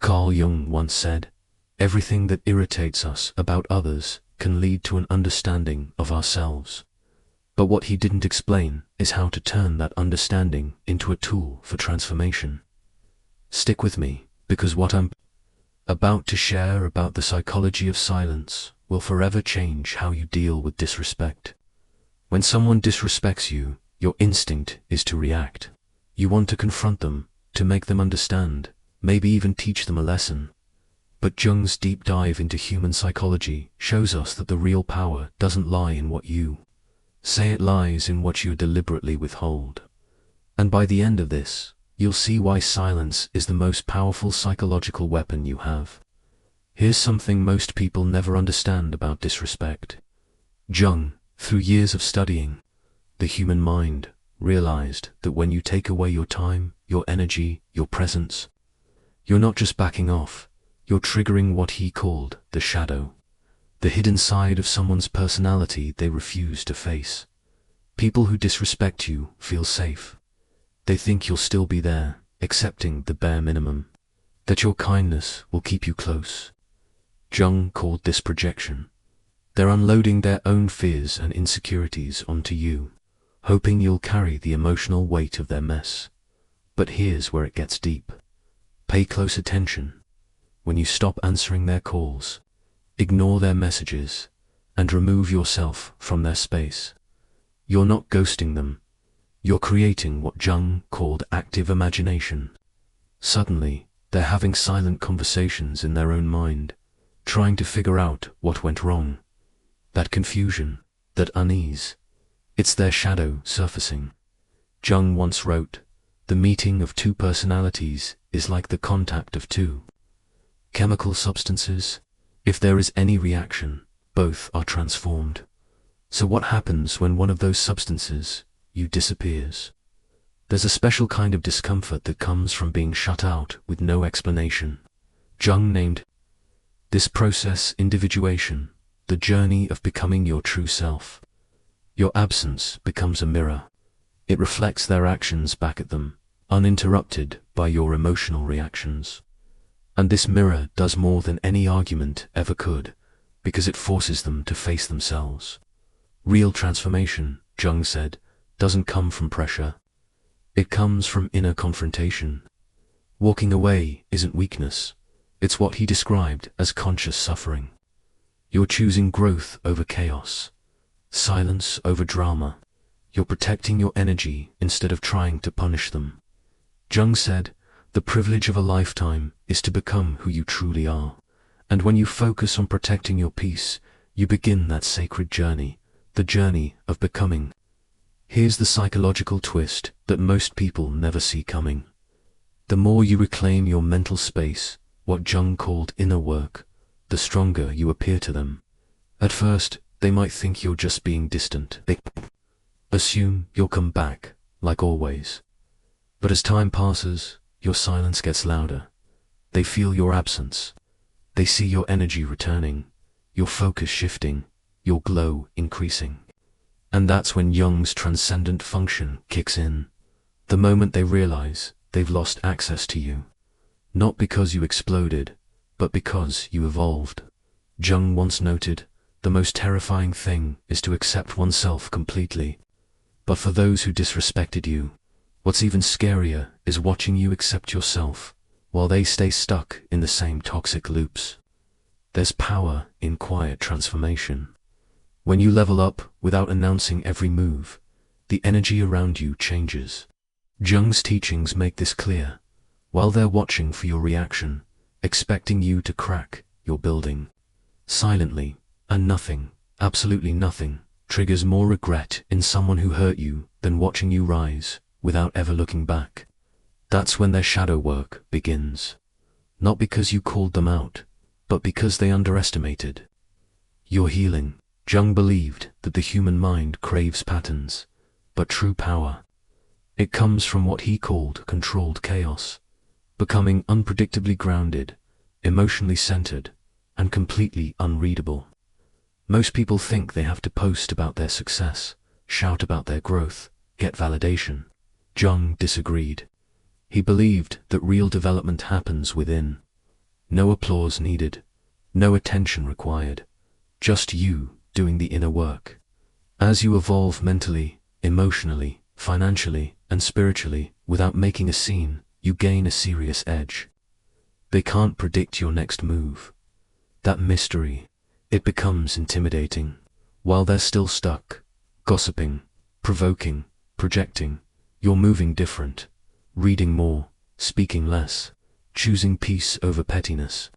Carl Jung once said, "Everything that irritates us about others can lead to an understanding of ourselves." But what he didn't explain is how to turn that understanding into a tool for transformation. Stick with me, because what I'm about to share about the psychology of silence will forever change how you deal with disrespect. When someone disrespects you, your instinct is to react. You want to confront them, to make them understand, maybe even teach them a lesson. But Jung's deep dive into human psychology shows us that the real power doesn't lie in what you say, it lies in what you deliberately withhold. And by the end of this, you'll see why silence is the most powerful psychological weapon you have. Here's something most people never understand about disrespect. Jung, through years of studying the human mind, realized that when you take away your time, your energy, your presence, you're not just backing off, you're triggering what he called the shadow, the hidden side of someone's personality they refuse to face. People who disrespect you feel safe. They think you'll still be there, accepting the bare minimum, that your kindness will keep you close. Jung called this projection. They're unloading their own fears and insecurities onto you, hoping you'll carry the emotional weight of their mess. But here's where it gets deep. Pay close attention. When you stop answering their calls, ignore their messages, and remove yourself from their space, you're not ghosting them. You're creating what Jung called active imagination. Suddenly, they're having silent conversations in their own mind, trying to figure out what went wrong. That confusion, that unease, it's their shadow surfacing. Jung once wrote, "The meeting of two personalities is like the contact of two chemical substances. If there is any reaction, both are transformed." So what happens when one of those substances, you, disappears? There's a special kind of discomfort that comes from being shut out with no explanation. Jung named this process individuation, the journey of becoming your true self. Your absence becomes a mirror. It reflects their actions back at them, uninterrupted by your emotional reactions. And this mirror does more than any argument ever could, because it forces them to face themselves. Real transformation, Jung said, doesn't come from pressure. It comes from inner confrontation. Walking away isn't weakness. It's what he described as conscious suffering. You're choosing growth over chaos, silence over drama. You're protecting your energy instead of trying to punish them. Jung said, the privilege of a lifetime is to become who you truly are. And when you focus on protecting your peace, you begin that sacred journey, the journey of becoming. Here's the psychological twist that most people never see coming. The more you reclaim your mental space, what Jung called inner work, the stronger you appear to them. At first, they might think you're just being distant. They assume you'll come back, like always. But as time passes, your silence gets louder. They feel your absence. They see your energy returning, your focus shifting, your glow increasing. And that's when Jung's transcendent function kicks in. The moment they realize they've lost access to you. Not because you exploded, but because you evolved. Jung once noted, the most terrifying thing is to accept oneself completely. But for those who disrespected you, what's even scarier is watching you accept yourself, while they stay stuck in the same toxic loops. There's power in quiet transformation. When you level up without announcing every move, the energy around you changes. Jung's teachings make this clear. While they're watching for your reaction, expecting you to crack, you're building. Silently, and nothing, absolutely nothing, triggers more regret in someone who hurt you than watching you rise without ever looking back. That's when their shadow work begins. Not because you called them out, but because they underestimated your healing. Jung believed that the human mind craves patterns, but true power, it comes from what he called controlled chaos, becoming unpredictably grounded, emotionally centered, and completely unreadable. Most people think they have to post about their success, shout about their growth, get validation. Jung disagreed. He believed that real development happens within, No applause needed, no attention required, just you doing the inner work. As you evolve mentally, emotionally, financially, and spiritually, without making a scene, you gain a serious edge. They can't predict your next move. That mystery, it becomes intimidating. While they're still stuck, gossiping, provoking, projecting, you're moving different, reading more, speaking less, choosing peace over pettiness.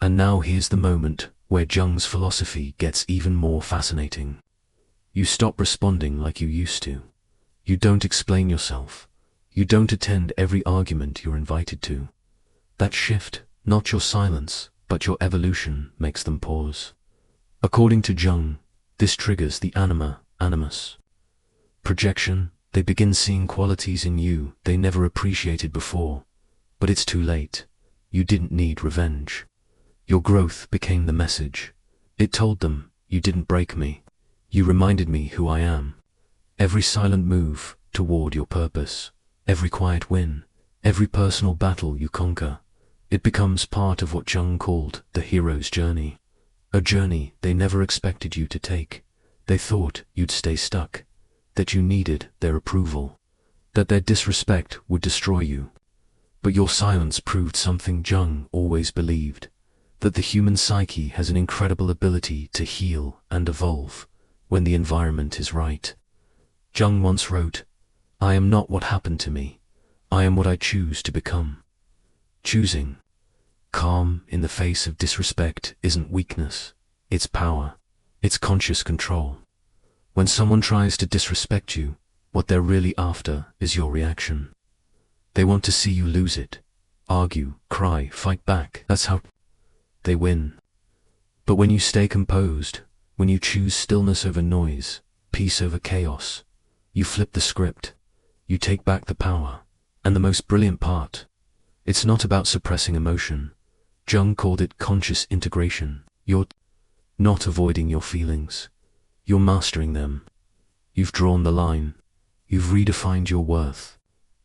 And now here's the moment where Jung's philosophy gets even more fascinating. You stop responding like you used to. You don't explain yourself. You don't attend every argument you're invited to. That shift, not your silence, but your evolution, makes them pause. According to Jung, this triggers the animus. Projection, they begin seeing qualities in you they never appreciated before. But it's too late. You didn't need revenge. Your growth became the message. It told them, you didn't break me. You reminded me who I am. Every silent move toward your purpose, every quiet win, every personal battle you conquer, it becomes part of what Jung called the hero's journey. A journey they never expected you to take. They thought you'd stay stuck, that you needed their approval, that their disrespect would destroy you. But your silence proved something Jung always believed, that the human psyche has an incredible ability to heal and evolve when the environment is right. Jung once wrote, "I am not what happened to me. I am what I choose to become." Choosing calm in the face of disrespect isn't weakness, it's power, it's conscious control. When someone tries to disrespect you, what they're really after is your reaction. They want to see you lose it, argue, cry, fight back. That's how they win. But when you stay composed, when you choose stillness over noise, peace over chaos, you flip the script, you take back the power. And the most brilliant part, it's not about suppressing emotion. Jung called it conscious integration. You're not avoiding your feelings, you're mastering them. You've drawn the line, you've redefined your worth.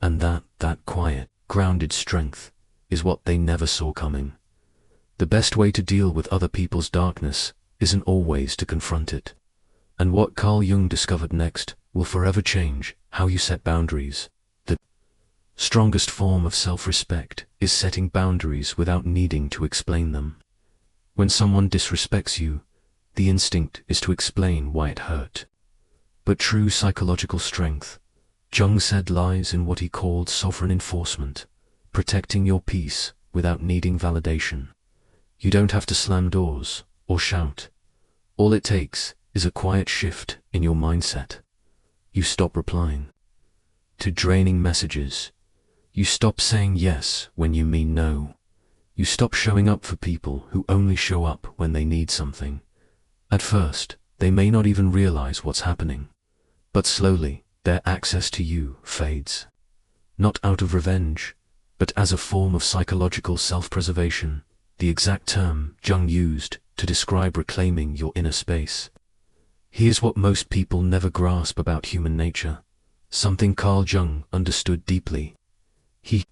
And that quiet, grounded strength is what they never saw coming. The best way to deal with other people's darkness isn't always to confront it. And what Carl Jung discovered next will forever change how you set boundaries. The strongest form of self-respect is setting boundaries without needing to explain them. When someone disrespects you, the instinct is to explain why it hurt. But true psychological strength, Jung said, lies in what he called sovereign enforcement, protecting your peace without needing validation. You don't have to slam doors or shout. All it takes is a quiet shift in your mindset. You stop replying to draining messages. You stop saying yes when you mean no. You stop showing up for people who only show up when they need something. At first, they may not even realize what's happening. But slowly, their access to you fades. Not out of revenge, but as a form of psychological self-preservation, the exact term Jung used to describe reclaiming your inner space. Here's what most people never grasp about human nature, something Carl Jung understood deeply. He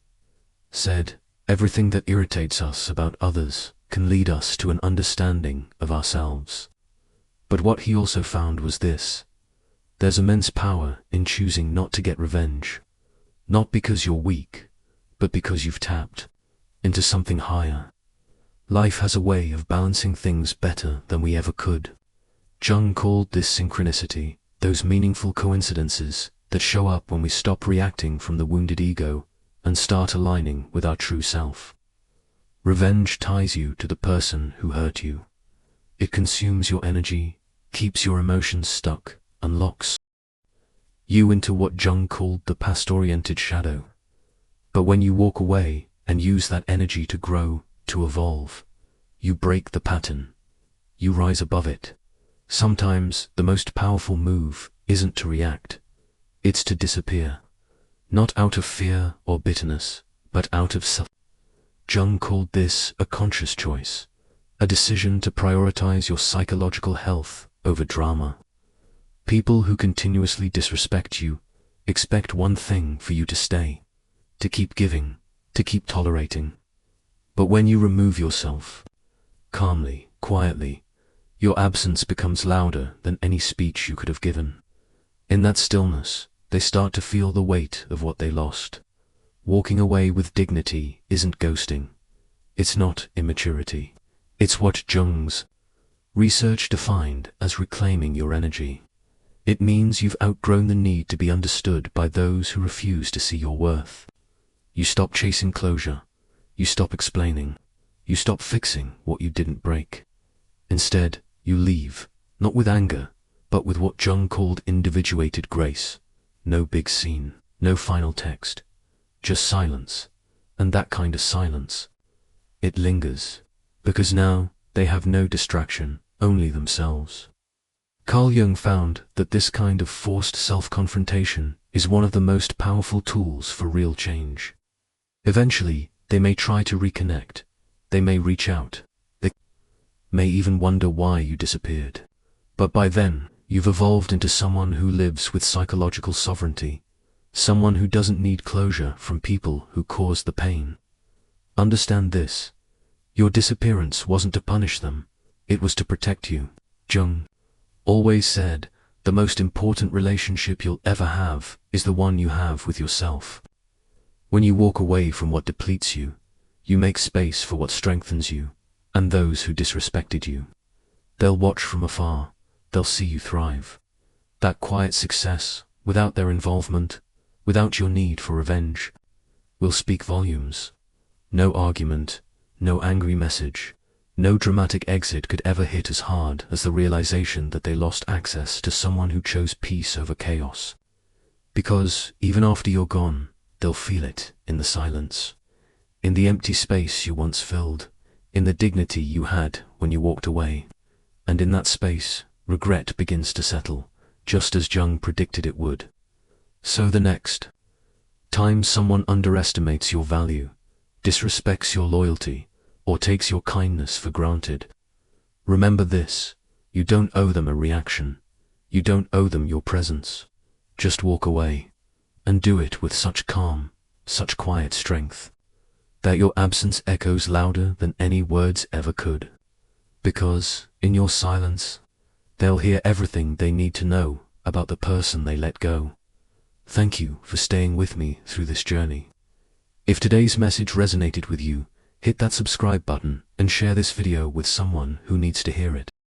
said, everything that irritates us about others can lead us to an understanding of ourselves. But what he also found was this: there's immense power in choosing not to get revenge, not because you're weak, but because you've tapped into something higher. Life has a way of balancing things better than we ever could. Jung called this synchronicity, those meaningful coincidences that show up when we stop reacting from the wounded ego and start aligning with our true self. Revenge ties you to the person who hurt you. It consumes your energy, keeps your emotions stuck, and locks you into what Jung called the past-oriented shadow. But when you walk away and use that energy to grow, to evolve, you break the pattern. You rise above it. Sometimes the most powerful move isn't to react, it's to disappear. Not out of fear or bitterness, but out of self. Jung called this a conscious choice, a decision to prioritize your psychological health over drama. People who continuously disrespect you expect one thing for you: to stay, to keep giving, to keep tolerating. But But when you remove yourself, calmly, quietly, your absence becomes louder than any speech you could have given. In that stillness, they start to feel the weight of what they lost. Walking away with dignity isn't ghosting. It's not immaturity. It's what Jung's research defined as reclaiming your energy. It means you've outgrown the need to be understood by those who refuse to see your worth. You stop chasing closure. You stop explaining. You stop fixing what you didn't break. Instead, you leave, not with anger, but with what Jung called individuated grace. No big scene, no final text, just silence. And that kind of silence, it lingers, because now they have no distraction, only themselves. Carl Jung found that this kind of forced self-confrontation is one of the most powerful tools for real change. Eventually, they may try to reconnect. They may reach out. They may even wonder why you disappeared. But by then, you've evolved into someone who lives with psychological sovereignty, someone who doesn't need closure from people who caused the pain. Understand this. Your disappearance wasn't to punish them. It was to protect you. Jung always said, the most important relationship you'll ever have is the one you have with yourself. When you walk away from what depletes you, you make space for what strengthens you, and those who disrespected you. They'll watch from afar. They'll see you thrive. That quiet success, without their involvement, without your need for revenge, will speak volumes. No argument, no angry message, no dramatic exit could ever hit as hard as the realization that they lost access to someone who chose peace over chaos. Because, even after you're gone, they'll feel it in the silence, in the empty space you once filled, in the dignity you had when you walked away. And in that space, regret begins to settle, just as Jung predicted it would. So the next time someone underestimates your value, disrespects your loyalty, or takes your kindness for granted, remember this: you don't owe them a reaction. You don't owe them your presence. Just walk away, and do it with such calm, such quiet strength, that your absence echoes louder than any words ever could. Because, in your silence, they'll hear everything they need to know about the person they let go. Thank you for staying with me through this journey. If today's message resonated with you, hit that subscribe button and share this video with someone who needs to hear it.